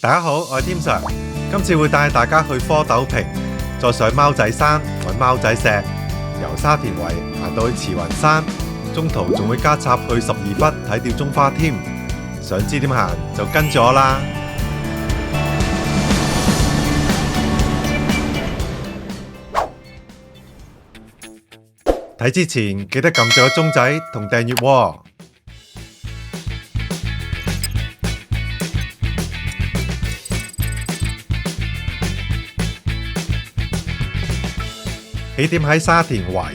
大家好，我係添 Sir，今次會帶大家去蝌蚪坪，再上貓仔山揾貓仔石，由沙田圍行到去慈雲山，中途仲會加插去12忽睇吊鐘花添。想知點行就跟住我啦。睇之前記得撳咗個鐘仔同訂閱喎。起點喺沙田圍，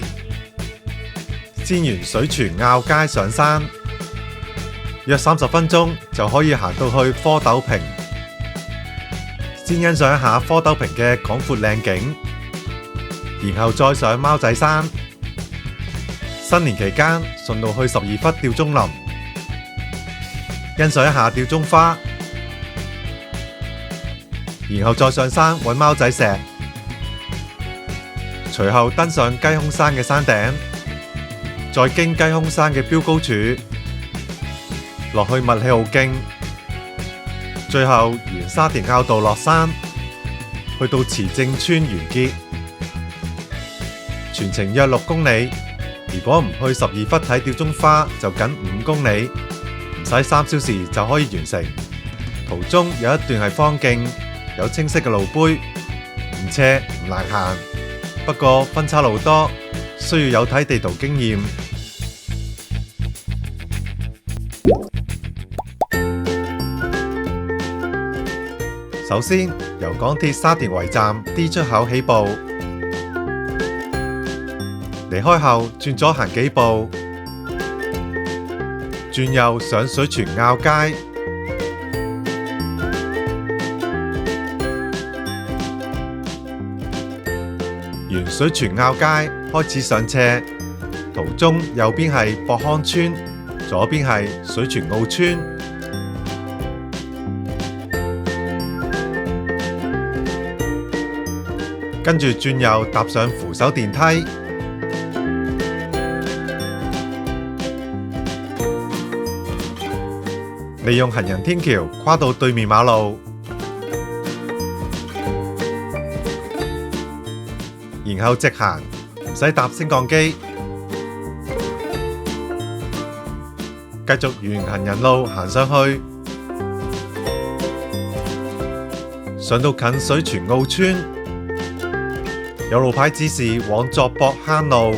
先沿水泉坳街上山，約30分鐘就可以行到去蝌蚪坪。先欣賞一下蝌蚪坪嘅廣闊靚景，然後再上貓仔山。新年期間順路去12忽吊鐘林，欣賞一下吊鐘花，然後再上山揾貓仔石。隨後登上雞胸山嘅山頂，再經雞胸山嘅標高處，落去麥理浩徑，最後沿沙田坳道落山，去到慈正村完結。全程約6公里，如果唔去12忽睇吊鐘花，就僅5公里，唔使3小時就可以完成。途中有一段係荒徑，有清晰嘅路碑，唔斜唔難行。不過分岔路多，需要有睇地圖經驗。首先由港鐵沙田圍站 D 出口起步，離開後轉左行幾步，轉右上水泉坳街。沿水泉坳街開始上斜，途中右邊係博康村，左邊係水泉澳村。跟住轉右搭上扶手電梯，利用行人天橋跨到對面馬路。然後直行，唔使搭升降機，繼續沿行人路行上去，上到近水泉澳村，有路牌指示往作博坑路，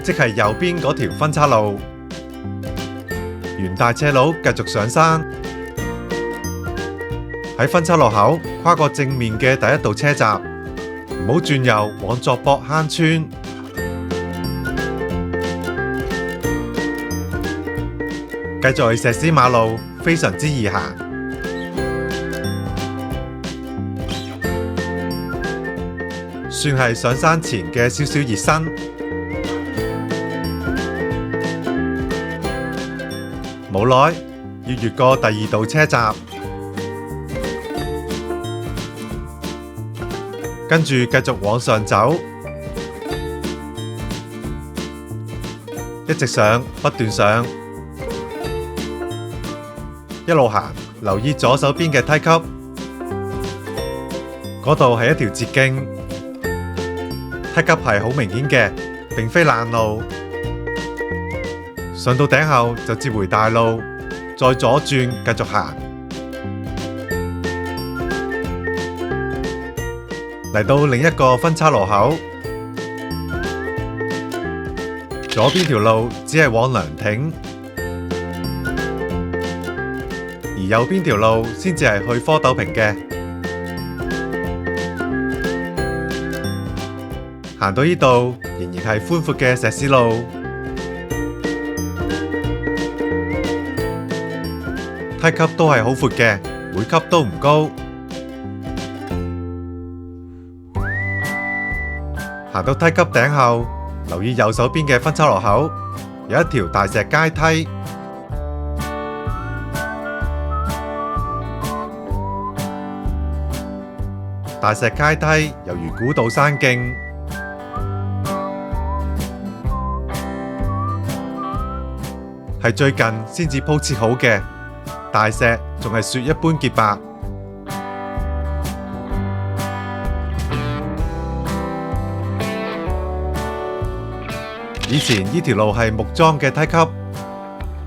即係右邊嗰條分岔路。沿大斜路繼續上山，喺分岔路口跨過正面嘅第一道車閘，唔好轉右往作博坑村。繼續係石屎馬路，非常之易行。算係上山前嘅少少熱身。冇耐要越過第2道車閘，跟住繼續往上走，一直上，不斷上，一路行，留意左手邊嘅梯級，嗰度係一條捷徑，梯級係好明顯嘅，並非爛路。上到頂後就接回大路，再左轉繼續行。嚟到另一個分岔路口，左邊條路只係往涼亭，而右邊條路先至係去蝌蚪坪嘅。行到呢度仍然係寬闊嘅石屎路，梯級都係好闊嘅，每級都唔高。行到梯級頂後，留意右手邊嘅分岔路口，有一條大石階梯。大石階梯猶如古道山徑，係最近先至鋪設好嘅，大石仲係雪一般潔白。以前呢條路係木樁嘅梯級，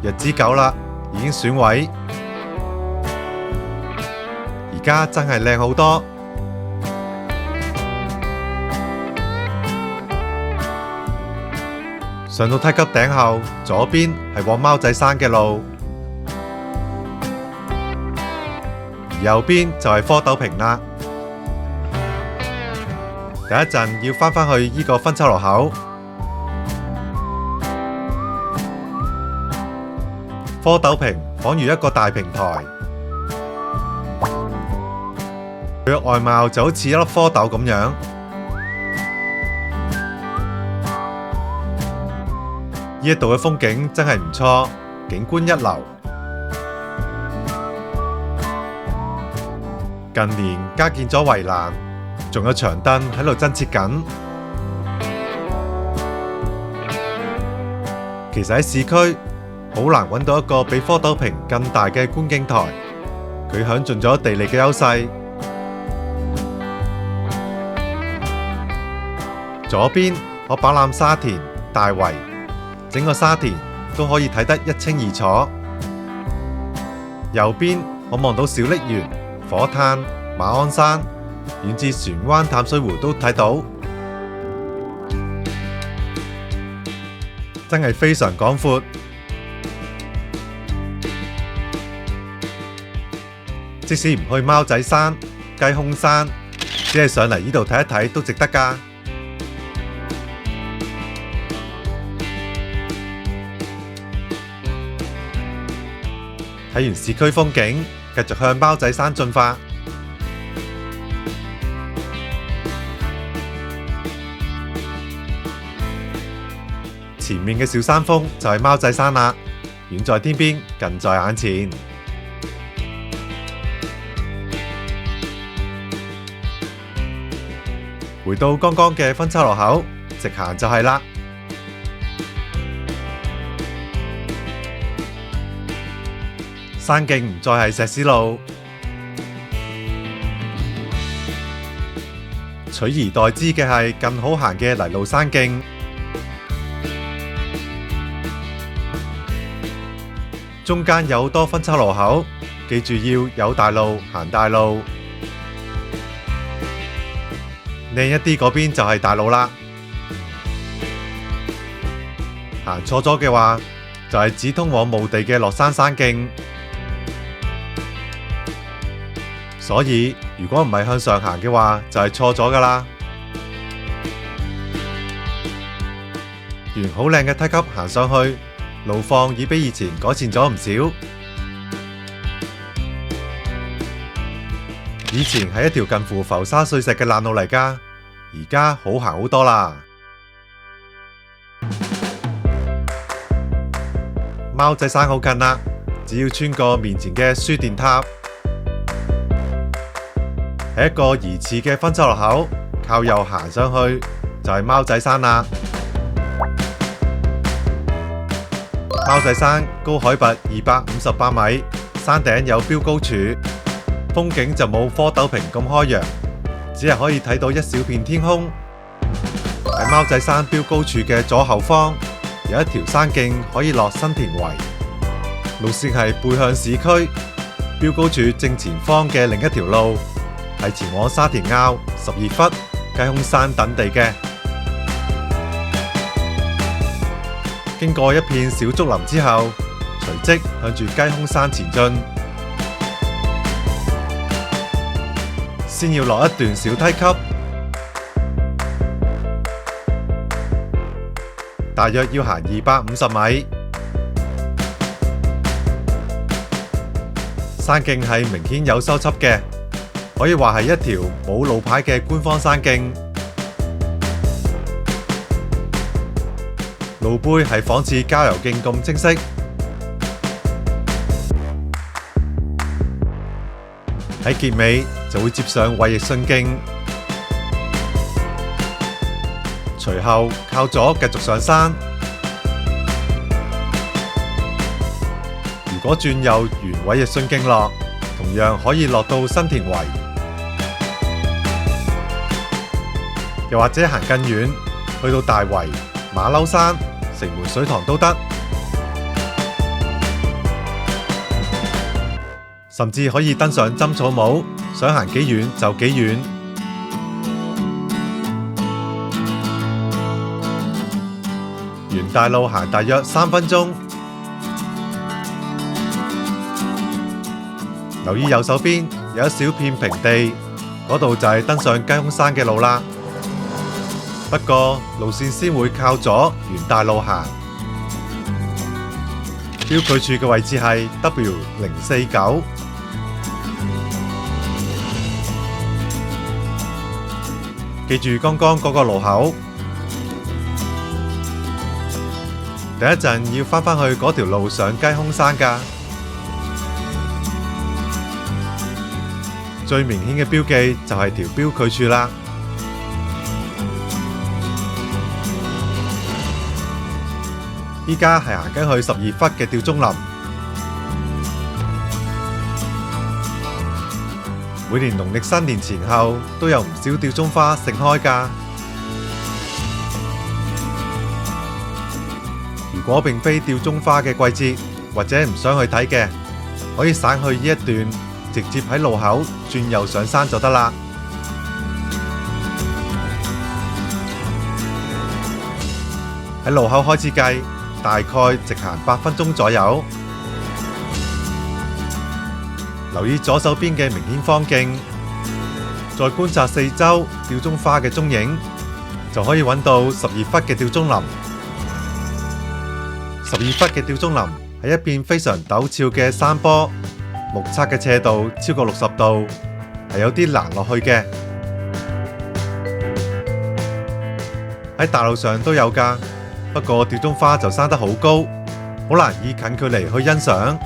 日子久啦，已經損毀。而家真係靚好多。上到梯級頂後，左邊係往貓仔山嘅路，而右邊就係蝌蚪坪啦。第一陣要返去呢個分岔路口。蝌蚪坪仿如一個大平台，佢嘅外貌就好似一粒蝌蚪咁樣。呢一度嘅風景真係唔錯，景觀一流。近年加建咗圍欄，仲有長凳喺度增設緊。其實喺市區好難揾到一個比蝌蚪坪更大嘅觀景台，佢享盡咗地利嘅優勢。左邊可飽覽沙田、大圍，整個沙田都可以睇得一清二楚。右邊可望到小瀝源、火炭、馬鞍山，遠至船灣淡水湖都睇到，真係非常廣闊。即使唔去貓仔山、雞胸山，只係上嚟呢度睇一睇都值得㗎。睇完市區風景，繼續向貓仔山進發。前面嘅小山峰就係貓仔山啦，遠在天邊，近在眼前。回到剛剛嘅分岔路口，直行就係啦。山徑唔再係石屎路，取而代之嘅係更好行嘅泥路山徑。中間有好多分岔路口，記住要有大路行大路。靚一啲嗰邊就係大路啦，行錯咗嘅話，就係只通往墓地嘅落山山徑。所以如果唔係向上行嘅話，就係錯咗㗎喇。沿好靚嘅梯級行上去，路況已比以前改善咗唔少。以前係一條近乎浮沙碎石嘅爛路嚟㗎，而家好行好多啦。貓仔山好近啦，只要穿過面前嘅書電塔，係一個疑似嘅分岔路口，靠右行上去就係貓仔山啦。貓仔山高海拔258米，山頂有標高柱，風景就冇蝌蚪坪咁開揚，只係可以睇到一小片天空。喺貓仔山標高柱嘅左後方，有一條山徑可以落新田圍，路線係背向市區。標高柱正前方嘅另一條路係前往沙田坳、12忽、雞胸山等地嘅。經過一片小竹林之後，隨即向住雞胸山前進。先要落一段小梯級，大約要行250米。山徑係明顯有修葺嘅，可以話係一條冇路牌嘅官方山徑。路碑係仿似郊遊徑咁清晰。喺結尾就會接上衛奕信徑，隨後靠左繼續上山。如果轉右原位嘅順徑落，同樣可以落到新田圍，又或者行更遠，去到大圍、馬騮山、城門水塘都得，甚至可以登上針草帽，想行幾遠就幾遠。沿大路行大約3分鐘，留意右手邊有一小片平地，嗰度就係登上雞胸山嘅路啦。不過路線先會靠左沿大路行。標距柱嘅位置係 W049。記住剛剛嗰個路口。第一陣要返去嗰條路上雞胸山㗎。最明顯嘅標記就係條標距柱啦。依家係行緊去12忽嘅吊鐘林。每年農曆新年前後都有唔少吊鐘花盛開㗎。如果並非吊鐘花嘅季節，或者唔想去睇嘅，可以省去呢一段，直接喺路口轉右上山就得啦。喺路口開始計，大概直行8分鐘左右。留意左手邊嘅明顯方徑，再觀察四周吊鐘花嘅蹤影，就可以揾到12忽嘅吊鐘林。12忽嘅吊鐘林係一片非常陡峭嘅山坡，目測嘅斜度超過60度，係有啲難落去嘅。喺大路上都有㗎，不過吊鐘花就生得好高，好難以近距離去欣賞。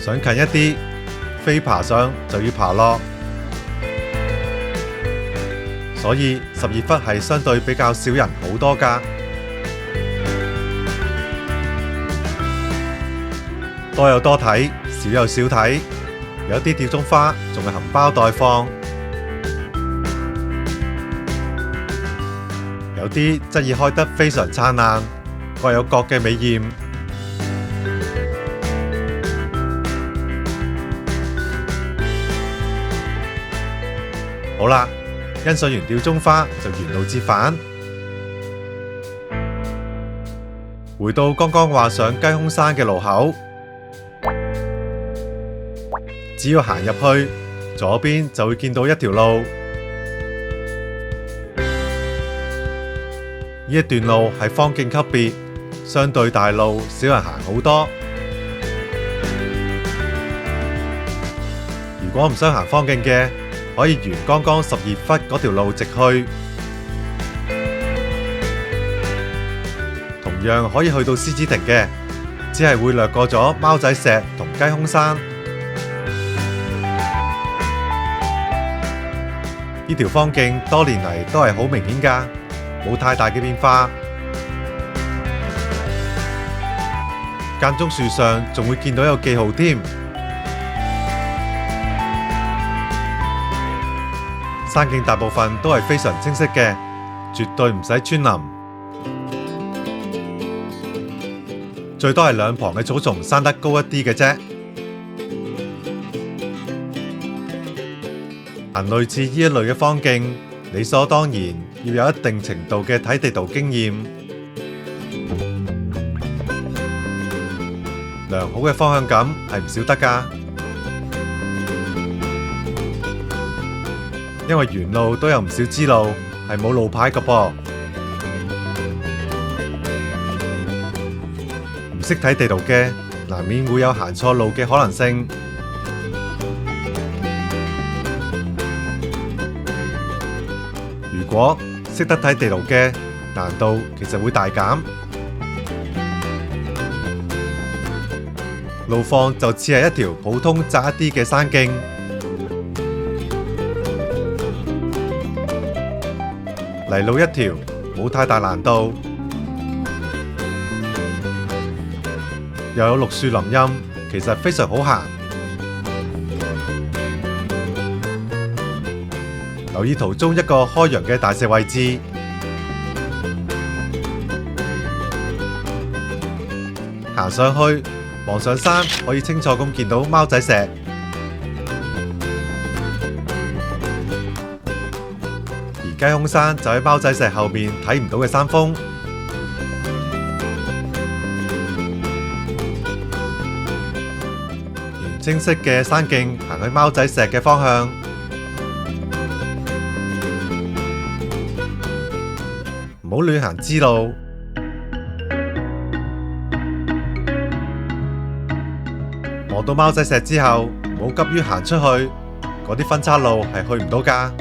想近一啲，非爬上就要爬落，所以12忽係相對比較少人好多㗎。多有多睇，少有少睇，有啲吊鐘花仲係含苞待放，有啲則已開得非常燦爛，各有各嘅美豔。好啦，欣賞完吊鐘花就沿路折返，回到剛剛畫上雞胸山嘅路口，只要行入去，左邊就會見到一條路。呢一段路係方徑級別，相對大路少人行好多。如果唔想行方徑嘅，可以沿剛剛12忽嗰條路直去，同樣可以去到獅子亭嘅，只係會略過咗貓仔石同雞胸山。呢條方徑多年嚟都係好明顯㗎，冇太大嘅變化。間中樹上仲會見到有記號添。山徑大部分都係非常清晰嘅，絕對唔使穿林。最多係兩旁嘅草叢生得高一啲嘅啫。行類似呢一類嘅方徑，理所當然要有一定程度嘅睇地圖經驗。良好嘅方向感係唔少得㗎。因為沿路都有唔少支路係冇路牌嘅噃，唔識睇地圖嘅，難免會有行錯路嘅可能性。如果識得睇地圖嘅，難度其實會大減。路況就似係一條普通窄一啲嘅山徑。泥路一條，冇太大難度，又有綠樹林蔭，其實非常好行。留意途中一個開揚嘅大石位置，行上去望上山，可以清楚咁見到貓仔石。而雞胸山就喺貓仔石後面睇唔到嘅山峰。沿清晰嘅山徑行去貓仔石嘅方向。唔好亂行支路，望到貓仔石之後，唔好急於行出去，嗰啲分岔路係去唔到㗎。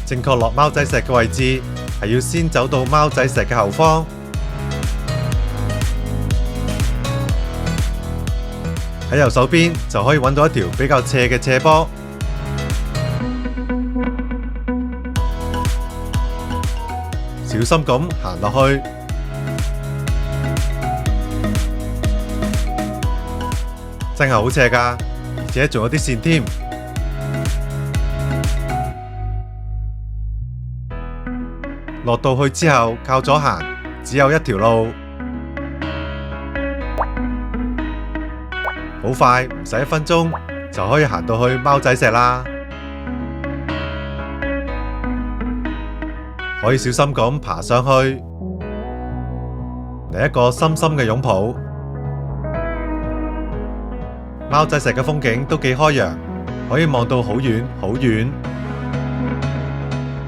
正確落貓仔石嘅位置係要先走到貓仔石嘅後方，喺右手邊就可以揾到一條比較斜嘅斜坡。小心咁行落去，真係好斜㗎，而且仲有啲線添。落到去之後，靠左行，只有一條路，好快，唔使1分鐘就可以行到去貓仔石啦。可以小心咁爬上去，嚟一個深深嘅擁抱。貓仔石嘅風景都幾開揚，可以望到好遠好遠。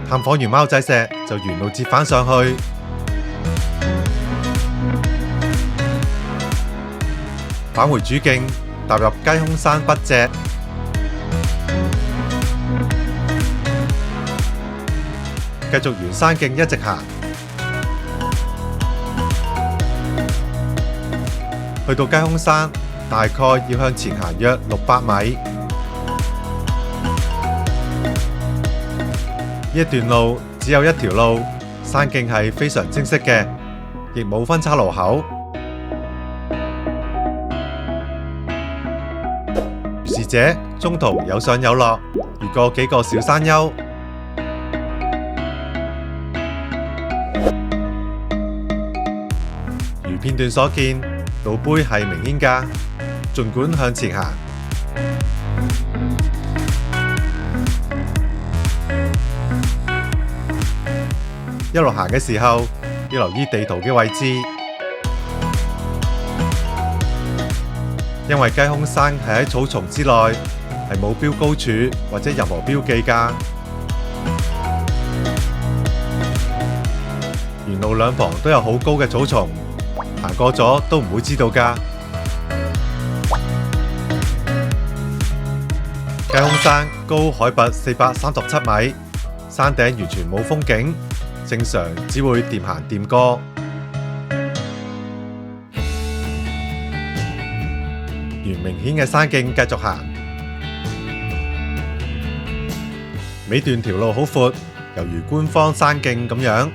探訪完貓仔石就沿路折返上去，返回主徑，踏入雞胸山北脊。繼續沿山徑一直行，去到雞胸山，大概要向前行約600米。呢一段路只有一條路，山徑係非常清晰嘅，亦冇分岔路口。如是者，中途有上有落，越過幾個小山丘。如片段所見，路碑係明顯㗎，儘管向前行。一路行嘅時候，要留意地圖嘅位置，因為雞胸山係喺草叢之內，係冇標高柱或者任何標記㗎。沿路兩旁都有好高嘅草叢，行過咗都唔會知道㗎。雞胸山高海拔437米，山頂完全冇風景。正常只會掂行掂過，沿明顯嘅山徑繼續行，尾段條路好闊，猶如官方山徑咁樣。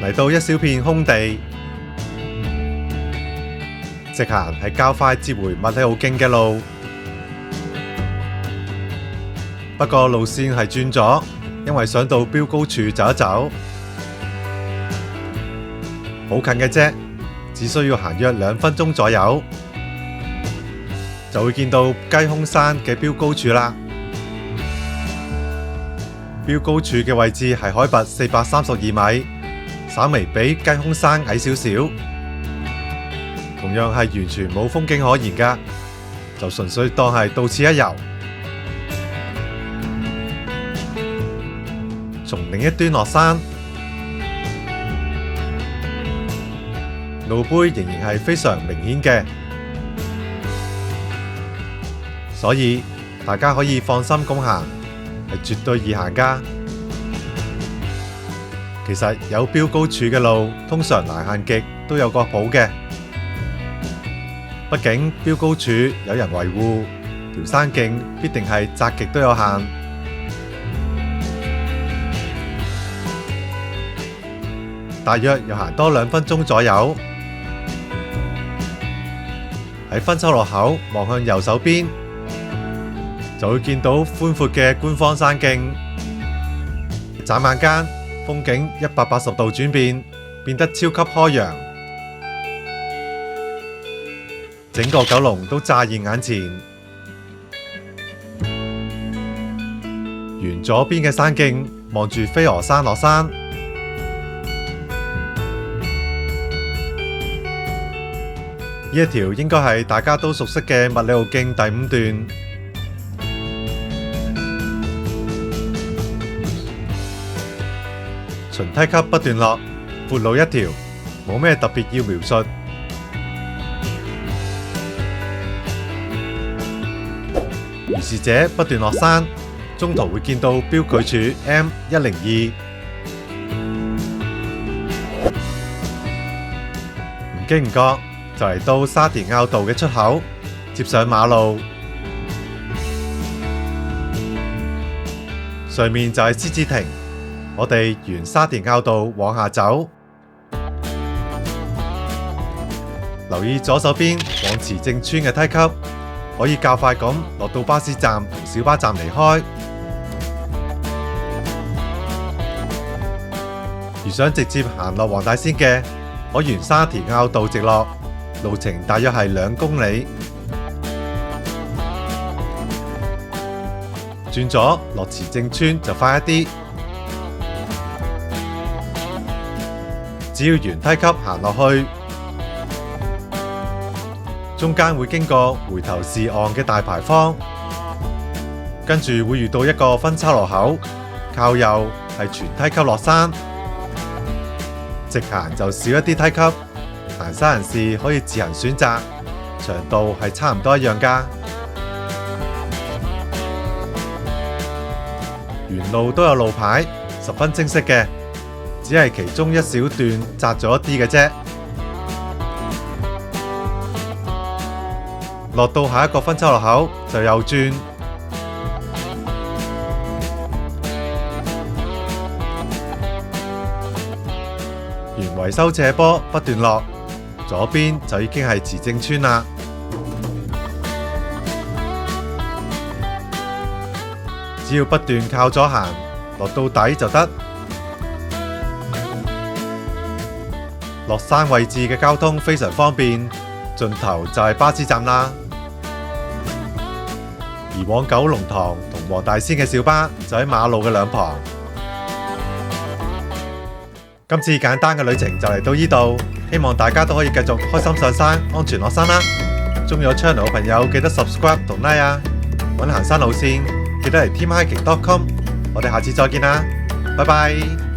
嚟到一小片空地，直行係較快接回麥理浩徑嘅路。不過路線係轉咗，因為想到標高處走一走，好近嘅啫，只需要行約2分鐘左右，就會見到雞胸山嘅標高處啦。標高處嘅位置係海拔432米，稍微比雞胸山矮少少，同樣係完全冇風景可言㗎，就純粹當係到此一遊。從另一端落山，路碑仍然係非常明顯嘅，所以大家可以放心咁行，係絕對易行㗎。其實有標高柱嘅路，通常難行極都有個譜嘅，畢竟標高處有人維護，條山徑必定係窄極都有限。大約又行多2分鐘左右，喺分岔路口望向右手邊，就會見到寬闊嘅官方山徑。眨眼間，風景180度轉變，變得超級開揚，整個九龍都乍現眼前。沿左邊嘅山徑望住飛鵝山落山，呢一條應該係大家都熟悉嘅麥理浩徑第5段。循梯級不斷落，闊路一條，冇咩特別要描述。如是者不斷落山，中途會見到標距柱 M102。唔經唔覺就嚟到沙田坳道嘅出口，接上馬路，上面就係獅子亭。我哋沿沙田坳道往下走，留意左手邊往慈正村嘅梯級，可以較快咁落到巴士站同小巴站離開。如想直接行落黃大仙嘅，可沿沙田坳道直落，路程大約係2公里。轉左落慈正村就快一啲。只要沿梯級行落去，中間會經過回頭是岸嘅大牌坊，跟住會遇到一個分岔路口，靠右係全梯級落山，直行就少一啲梯級，行山人士可以自行選擇，長度係差唔多一樣㗎。沿路都有路牌，十分清晰嘅。只係其中一小段窄咗一啲嘅啫。落到下一個分岔路口就右轉，沿維修斜坡不斷落，左邊就已經係慈正村啦。只要不斷靠左行，落到底就得。落山位置嘅交通非常方便，盡頭就係巴士站啦。而往九龍塘同黃大仙嘅小巴就喺馬路嘅兩旁。今次簡單嘅旅程就嚟到呢度，希望大家都可以繼續開心上山，安全落山啦。鍾意我 channel 嘅朋友記得 subscribe 同 like 啊！搵行山路線記得嚟teamhiking.com，我哋下次再見啦，拜拜。